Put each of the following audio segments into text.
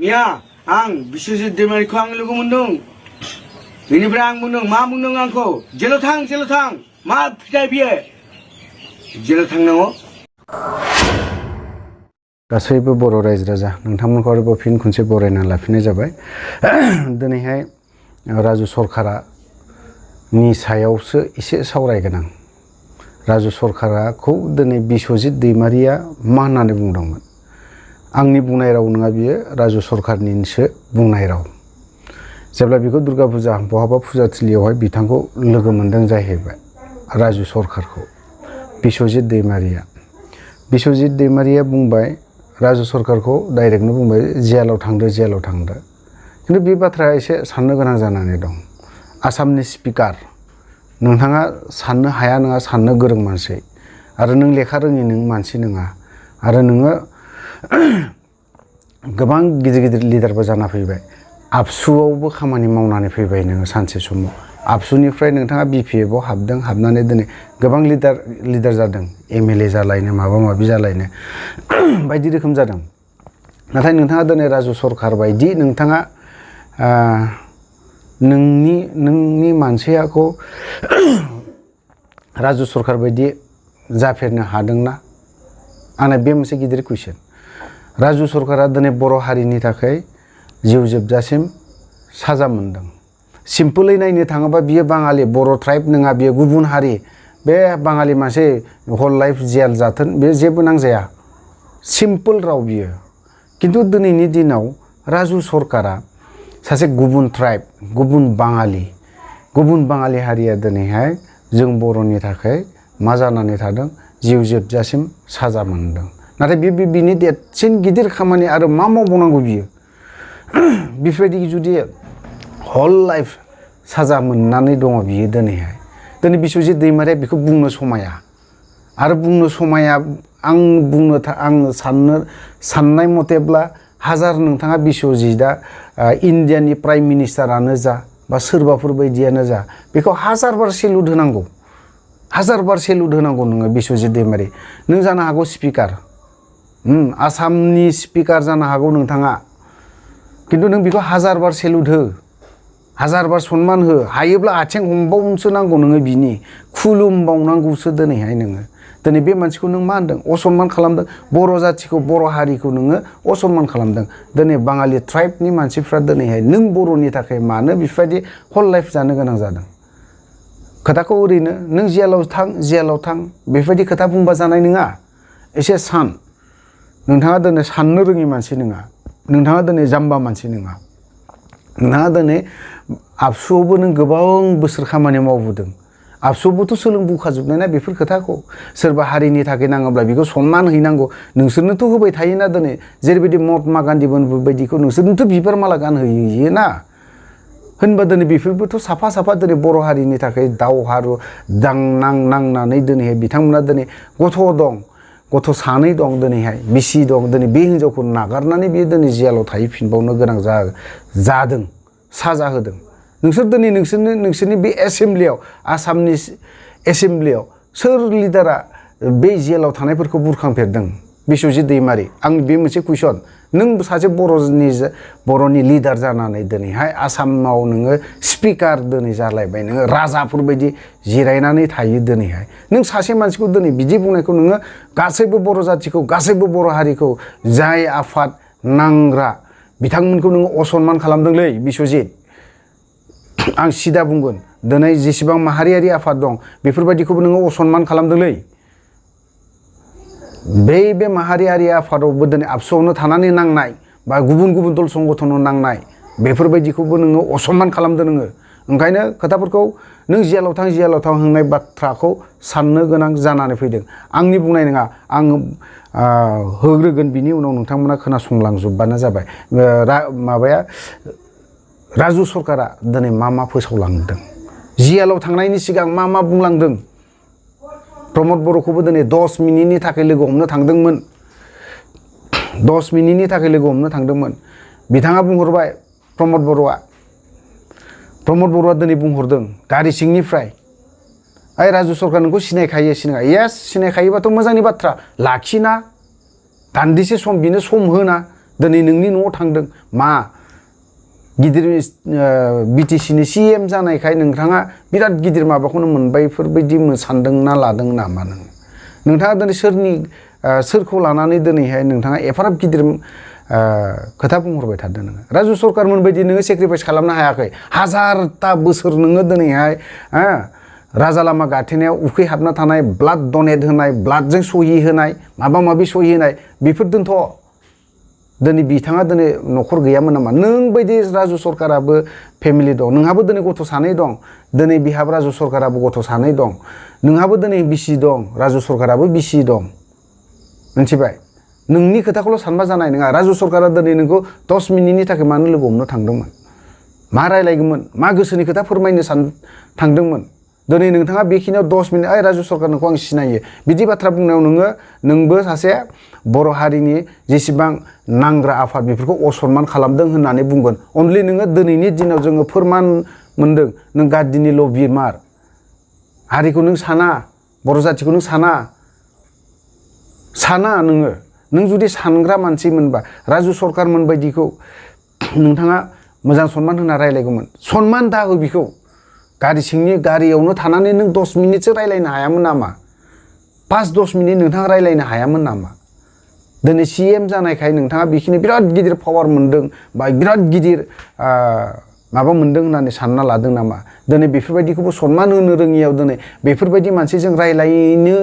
Ya, ang Biswajit दैमारिखौ आं लोगो मोनदों बेनिफ्राय आं बुंदों मा बुंदों आंखौ जेलाव थां मा फिथाइ बियो जेलाव थांनांगौ गासैबो बर' रायजो राजा नोंथांमोनखौ आरोबाव फिन खनसे बरायना लाफिननाय जाबाय दिनैहाय राजु सरकारा नि सायावसो एसे सावरायगोन आं राजु सरकाराखौ दिनै बिस्वजित दैमारिया मा होननानै बुंदोंमोन आंनि बुंनाय राव नङा बियो राजु सरकारनिसो बुंनाय राव जेब्ला बिखौ दुर्गा फुजा बहाबा फुजाथिलियावहाय बिथांखौ लोगो मोनदों जाहैबाय राजु सरकारखौ बिस्वजित दैमारिया बुंबाय राजु सरकारखौ डाइरेक्टनो बुंबाय जेलाव थांदो खिन्थु बे बाथ्राया एसे साननो गोनां जानानै दं आसामनि स्पिकार नोंथाङा साननो हाया नङा साननो गोरों मानसि आरो नों लेखा रोङि नों मानसि नङा आरो नोङो गोबां गिदिर लिडारबो जाना फैबाय आबसुआवबो खामानि मावनानै फैबाय नोङो सानसे समाव आबसुनिफ्राय नोंथाङा बिपिएफआव हाबदों हाबनानै दिनै गोबां लिडार जादों एमएलए जालायनो माबा माबि जालायनो बायदि रोखोम जादों नाथाय नोंथाङा दिनै राजु सरकार बायदि नोंथाङा नोंनि मानसियाखौ राजु सरकार बायदि जाफेरनो हादोंना आंना बे मोनसे गिदिर कुइसन राजु सरकारा दिनै बर' हारिनि थाखाय जिउ जोबजासिम साजा मोनदों सिम्पलै नायनो थाङोबा बियो बाङालि बर' ट्राइब नङा बियो गुबुन हारि बे बाङालि मानसि हल लाइफ जेल जाथों बे जेबो नांजाया सिम्पल राव बियो किन्तु दिनैनि दिनाव राजु सरकारा सासे गुबुन ट्राइब गुबुन बाङालि हारिया दिनैहाय जों बर'नि थाखाय मा जानानै थादों जिउ जोबजासिम साजा मोनदों नाथाय बिनि देरसिन गिदिर खामानि आरो मा मावबावनांगौ बियो बेफोरबायदि जुदि हल लाइफ साजा मोननानै दङ बियो दिनै बिस्वजित दैमारिया बेखौ बुंनो समाया आरो बुंनो समाया आं साननाय मतेब्ला हाजार नोंथाङा बिस्वजितआ इन्डियानि प्राइम मिनिस्टारानो जा बा सोरबाफोर बायदियानो जा बेखौ हाजारबार सेलुट होनांगौ नोङो बिस्वजित दैमारि नों जानो हागौ स्पिकार आसामनि स्पिकार जानो हागौ नोंथाङा किन्तु नों बेखौ हाजारबार सेलुट हो हाजारबार सन्मान हो हायोब्ला आथिं हमबावनोसो नांगौ नोङो बिनि खुलुमबावनांगौसो दिनैहाय नोङो दिनै बे मानसिखौ नों मा होनदों असनमान खालामदों बर' जाथिखौ बर' हारिखौ नोङो असनमान खालामदों दिनै बाङालि ट्राइबनि मानसिफ्रा दिनैहाय नों बर'नि थाखाय मानो बेफोरबायदि हल लाइफ जानो गोनां जादों खोथाखौ ओरैनो नों जेलाव थां बेफोरबायदि खोथा बुंबा जानाय नङा एसे नोंथाङा दिनै साननो रोङि मानसि नङा नोंथाङा दिनै जाम्बा मानसि नङा नोंथाङा दिनै आबसुआवबो नों गोबां बोसोर खामानि मावबोदों आबसुआवबोथ' सोलोंबोखाजोबनाय ना बेफोर खोथाखौ सोरबा हारिनि थाखाय नाङोब्ला बेखौ सन्मान हैनांगौ नोंसोरनोथ' होबाय थायोना दिनै जेरैबायदि महात्मा गान्धीमोन बायदिखौ नोंसोरनोथ' बिबार माला गानहोयोना होनबा दिनै बेफोरबोथ' साफा दिनै बर' हारिनि थाखाय दावहारु नांनानै दिनैहाय बिथांमोना दिनै गथ' सानै दं दिनैहाय बिसि दं दिनै बे हिनजावखौ नागारनानै बियो दिनै जेलाव थाहैफिनबावनो गोनां जादों साजा होदों नोंसोर दिनै नोंसोरनि बे एसेमब्लियाव आसामनि एसेमब्लियाव सोर लिडारा बे जेलाव थानायफोरखौ बुरखांफेरदों बिस्वजित दैमारि आंनि बे मोनसे कुइसन नों सासे बर'नि लिडार जानानै दिनैहाय आसामाव नोङो स्पिकार दिनै जालायबाय नोङो राजाफोर बायदि जिरायनानै थायो दिनैहाय नों सासे मानसिखौ दिनै बिदि बुंनायखौ नोङो गासैबो बर' जाथिखौ गासैबो बर' हारिखौ जाय आफाद नांग्रा बिथांमोनखौ नोङो असनमान खालामदोंलै बिस्वजित आं सिदा बुंगोन दिनै जेसेबां माहारियारि आफाद दं बेफोरबायदिखौबो नोङो असनमान खालामदोंलै बे माहारियारि आफादावबो दिनै आबसुआवनो थानानै नांनाय बा गुबुन दल संगठनाव नांनाय बेफोरबायदिखौबो नोङो असनमान खालामदों नोङो ओंखायनो खोथाफोरखौ नों जेलाव थां होननाय बाथ्राखौ साननो गोनां जानानै फैदों आंनि बुंनाय नङा आं होग्रोगोन बिनि उनाव नोंथांमोना खोनासंलांजोबबानो जाबाय राजु सरकारा दिनै मा फोसावलांदों जेलाव थांनायनि सिगां मा बुंलांदों प्रमद बर'खौबो दिनै 10 मिनिटनि थाखाय लोगो हमनो थांदोंमोन बिथाङा बुंहरबाय प्रमद बर'आ दिनै बुंहरदों गारि सिंनिफ्राय ओइ राजु सरकार नोंखौ सिनायखायो येस सिनायखायोबाथ' मोजांनि बाथ्रा लाखिना दान्दिसे सम बिनो सम होना दिनै नोंनि न'आव थांदों मा गिदिर बिटिसिनि CM जानायखाय नोंथाङा बिराद गिदिर माबाखौनो मोनबायफोरबायदि सानदों ना लादों नामा नोंथाङा दिनै सोरखौ लानानै दिनैहाय नोंथाङा एफाराब गिदिर खोथा बुंहरबाय थादों नोङो राजु सरकारमोन बायदि नोङो सेक्रिफाइस खालामनो हायाखै हाजारता बोसोर नोङो दिनैहाय राजा लामा गाथेनायाव उखैहाबना थानाय ब्लाड डनेट होनाय ब्लाडजों सहि होनाय माबा माबि सहि होनाय बेफोरजोंथ' दिनै बिथाङा दिनै न'खर गैयामोन नामा नों बायदि राजु सरकाराबो फेमिलि दं नोंहाबो दिनै गथ' सानै दं दिनै बिहाब राजु सरकाराबो गथ' सानै दं नोंहाबो दिनै बिसि दं राजु सरकाराबो बिसि दं मिथिबाय नोंनि खोथाखौल' सानबा जानाय नङा राजु सरकारा दिनै नोंखौ 10 मिनिटनि थाखाय मानो लोगो हमनो थांदोंमोन मा रायलायगौमोन मा गोसोनि खोथा फोरमायनो थांदोंमोन दिनै नोंथाङा बेखिनियाव 10 मिनिट राजु सरकार नोंखौ आं सिनायो बिदि बाथ्रा बुंनायाव नोंबो सासे बर' हारिनि जेसेबां नांग्रा आफाद बेफोरखौ असनमान खालामदों होननानै बुंगोन अनलि नोङो दिनैनि दिनाव जोङो फोरमान मोनदों नों गादिनि लबिमार हारिखौ नों साना बर' जाथिखौ नों साना नों जुदि सानग्रा मानसि मोनबा राजु सरकारमोन बायदिखौ नोंथाङा मोजां सनमान होना रायलायगौमोन सनमान दा हो बिखौ गारि सिंनि गारियावनो थानानै नों 10 मिनिटसो रायलायनो हायामोन नामा 5-10 मिनिट नोंथाङा रायलायनो हायामोन नामा दिनै CM जानायखाय नोंथाङा बेखिनि बिराद गिदिर पावार मोनदों बा बिराद गिदिर माबा मोनदों होननानै सानना लादों नामा दिनै बेफोरबायदिखौबो सनमान होनो रोङियाव दिनै बेफोरबायदि मानसिजों रायलायनो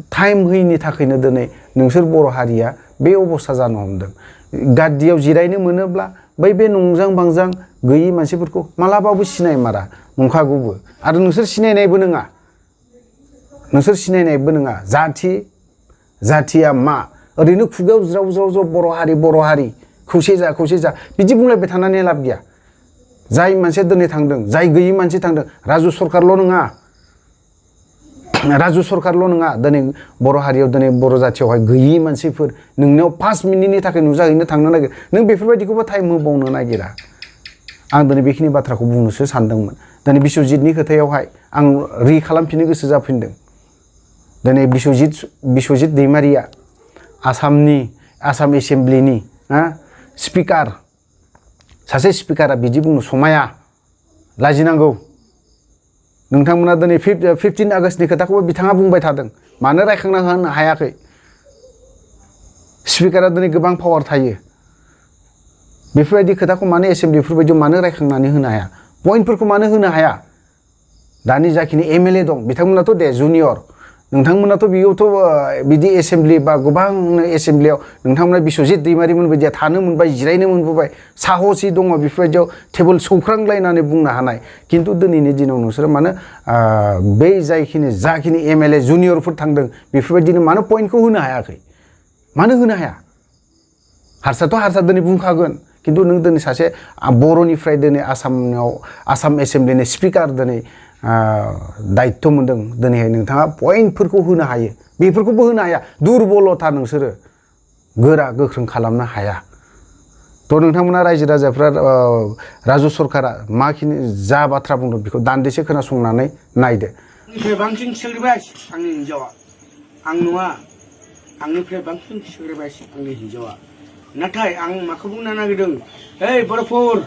टाइम होयिनि थाखायनो दिनै नोंसोर बर' हारिया बे अबस्था जानो हमदों गादियाव जिरायनो मोनोब्ला बे नंजां बांजां गैयि मानसिफोरखौ मालाबाबो सिनायमारा नंखागौबो आरो नोंसोर सिनायनायबो नङा जाथिया मा ओरैनो खुगायाव ज्राव बर' हारि खौसे जा बिदि बुंलायबाय थानानै लाब गैया जाय मानसिया दिनै थांदों जाय गैयि मानसि थांदों राजु सरकारल' नङा दिनै बर' हारियाव दिनै बर' जाथियावहाय गैयि मानसिफोर नोंनियाव 5 मिनिटनि थाखाय नुजाहैनो थांनो नागिर नों बेफोरबायदिखौबो टाइम होबावनो नागिरा आं दिनै बेखिनि बाथ्राखौ बुंनोसो सानदोंमोन दिनै बिश्वजितनि खोथायावहाय आं खालामफिननो गोसो जाफिनदों दिनै बिश्वजित दैमारिया आसाम एसेम्ब्लिनि स्पिकार सासे स्पिकारा बिदि बुंनो समाया लाजिनांगौ नोंथांमोना दिनै 15 आगष्टनि खोथाखौबो बिथाङा बुंबाय थादों मानो रायखांना होनो हायाखै स्पिकारा दिनै गोबां पावार थायो बेफोरबायदि खोथाखौ मानो एसेम्ब्लिफोरबायदियाव मानो रायखांनानै होनो हाया पइन्टफोरखौ मानो होनो हाया दानि जाखिनि MLA दं बिथांमोनाथ' दे जुनियर नोंथांमोनाथ' बेयावथ' बिदि एसेम्ब्लि बा गोबां एसेम्ब्लियाव नोंथांमोना बिश्वजित दैमारिमोन बायदिया थानो मोनबाय जिरायनो मोनबोबाय साहसि दङ बेफोरबायदियाव टेबोल सौख्रांलायनानै बुंनो हानाय खिन्थु दिनैनि दिनाव नोंसोरो मानो बै जाखिनि MLA जुनियरफोर थांदों बेफोरबायदिनो मानो पइन्टखौ होनो हायाखै मानो होनो हाया हारसा दिनै बुंखागोन खिन्थु नों दिनै सासे बर'निफ्राय दिनै आसाम एसेम्ब्लिनि स्पिकार दिनै दायित्व मोनदों दिनैहाय नोंथाङा पइन्टफोरखौ होनो हायो बेफोरखौबो होनो हाया दुरबलथा नोंसोरो गोरा गोख्रों खालामनो हाया थ' नोंथांमोना रायजो राजाफ्रा राजु सरकारा माखिनि जा बाथ्रा बुंदों बेखौ दान्दिसे खोनासंनानै नायदो आंनिफ्राय बांसिन सोग्रोबाय आंनि हिन्जावा आं नङा आंनिफ्राय बांसिन सोग्रोबाय आंनि हिन्जावा नाथाय आं माखौ बुंनो नागिरदों ओइ बर'फोर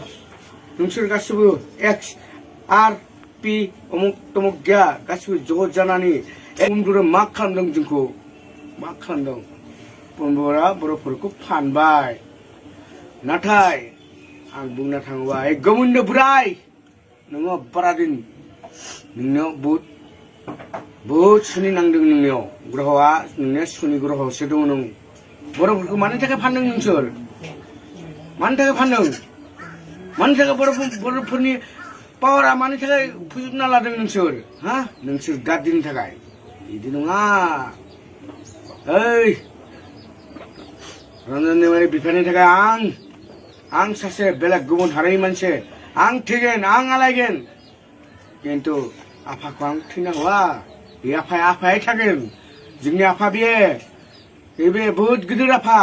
नोंसोर गासिबो XRP अमुक तमुक गैया गासिबो ज' जानानै बर'फोरा मा खालामदों जोंखौ मा खालामदों बर'फोरखौ फानबाय नाथाय आं बुंनो थाङोबा गोमोन्दो बोराय नोङो बारादिन नोंनियाव बहुद सुनि नांदों नोंनियाव ग्रहआ नोंनिया सुनि ग्रहआवसो दङ नों बर'फोरखौ मानि थाखाय फानदों नोंसोर मानि थाखाय फानदों मानि थाखाय बर'फोरनि पावारा मानि थाखाय फोजोबना लादों नोंसोर नोंसोर गादिनि थाखाय बिदि नङा ओइ रन्जन दैमारि बिफानि थाखाय आं सासे बेलेग गुबुन हारिनि मानसि आं थैगोन आं आलायगोन खिन्थु आफाखौ आं थैना हवा बे आफाया थागोन जोंनि आफा बे बहुत गिदिर आफा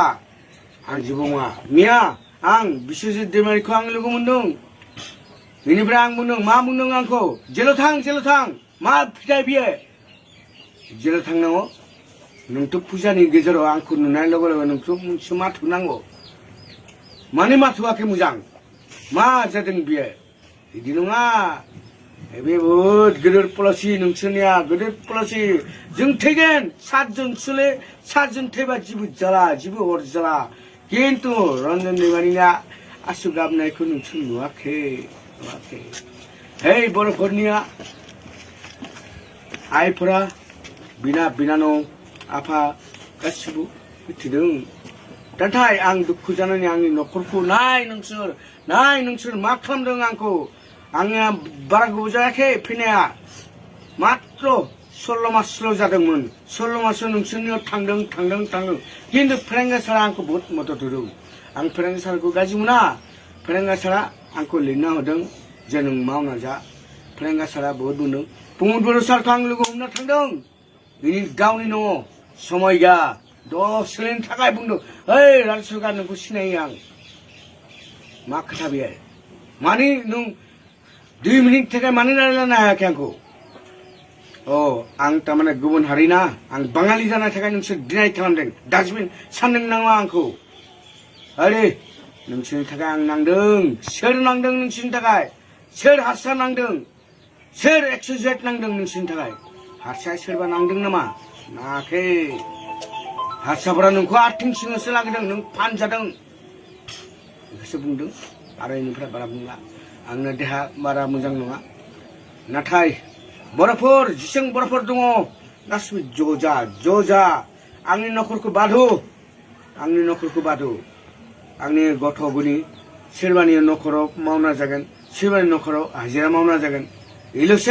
आं जेबो नङा मिया आं बिश्वजित दैमारिखौ आं लोगो मोनदों बेनिफ्राय आं बुंदों मा बुंदों आंखौ जेलाव थां मा फिथाइ बियो जेलाव थांनांगौ नोंथ' फुजानि गेजेराव आंखौ नुनाय लोगो लोगो नोंथ' मोनसे मा थुनांगौ माने माथुवाखै मोजां मा जादों बियो बिदि नङा बे बहुद गिदिर पलिसि नोंसोरनिया गिदिर पलिसि जों थैगोन 7 जन सोले 7 जन थैबा जेबो जाला जेबो अरजाला किन्तु रन्जन दैमारिया आसु गाबनायखौ नोंसोर नुवाखै हे बर'फोरनिया आइफोरा बिनानाव आफा गासिबो मिथिदों नाथाय आं दुखु जानानै आंनि न'खरखौ नाय नोंसोर मा खालामदों आंखौ आंनिया बारा गोबाव जायाखै फैनाया मात्र 16 मासल' जादोंमोन 16 मासआव नोंसोरनियाव थांदों किन्तु फेरेंगा सारा आंखौ बहुत मदद होदों आं फेरेंगा सारखौ गाज्रि मोना फेरेंगा सारा आंखौ लिरना होदों जे नों मावना जा फेरेंगा सारा बहुत बुंदों प्रमद बर' सारखौ आं लोगो हमना थांदों बिनि गावनि न'आव समय गैया दसेनि थाखाय बुंदों ओइ राजु सरकार नोंखौ सिनायो आं मा खोथा बेयो माने नों 2 मिनिट थाखाय मानो रायज्लायनो हायाखै आंखौ आं तारमाने गुबुन हारि ना आं बाङालि जानाय थाखाय नोंसोर डिनाय खालामदों डास्टबिन सानदों नामा आंखौ अरे नोंसोरनि थाखाय आं नांदों सोर नांदों नोंसोरनि थाखाय सोर हारसा नांदों सोर एक्सजेट नांदों नोंसोरनि थाखाय हारसाया सोरबा नांदों नामा नाङाखै हारसाफोरा नोंखौ आथिं सिङावसो लागिदों नों फानजादों बेखौसो बुंदों आरो बेनिफ्राय बारा बुंला आंना देहा बारा मोजां नङा नाथाय बर'फोर जेसेबां बर'फोर दङ गासिबो ज' जा आंनि न'खरखौ बादो आंनि गथ' गनि सोरबानि न'खराव मावना जागोन सोरबानि न'खराव हाजिरा मावना जागोन बेल'सो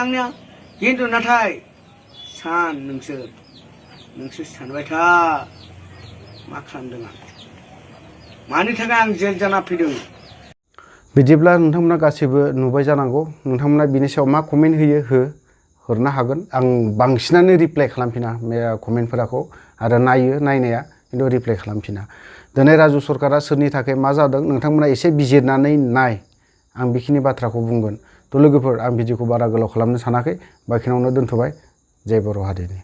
आंनिया किन्तु नाथाय नोंसोर सानबाय था मा खालामदों आं मानि थाखाय आं जेल जाना फैदों बिदिब्ला नोंथांमोना गासैबो नुबाय जानांगौ नोंथांमोना बिनि सायाव मा कमेन्ट होयो हरनो हागोन आं बांसिनानो रिप्लाइ खालामफिना कमेन्टफोरखौ आरो नायनाया किन्तु रिप्लाइ खालामफिना दिनै राजु सरकारा सोरनि थाखाय मा जादों नोंथांमोना एसे बिजिरनानै नाय आं बेखिनि बाथ्राखौ बुंगोन थ' लोगोफोर आं भिडिअखौ बारा गोलाव खालामनो सानाखै बेखिनियावनो दोनथ'बाय जय बर' हारिनि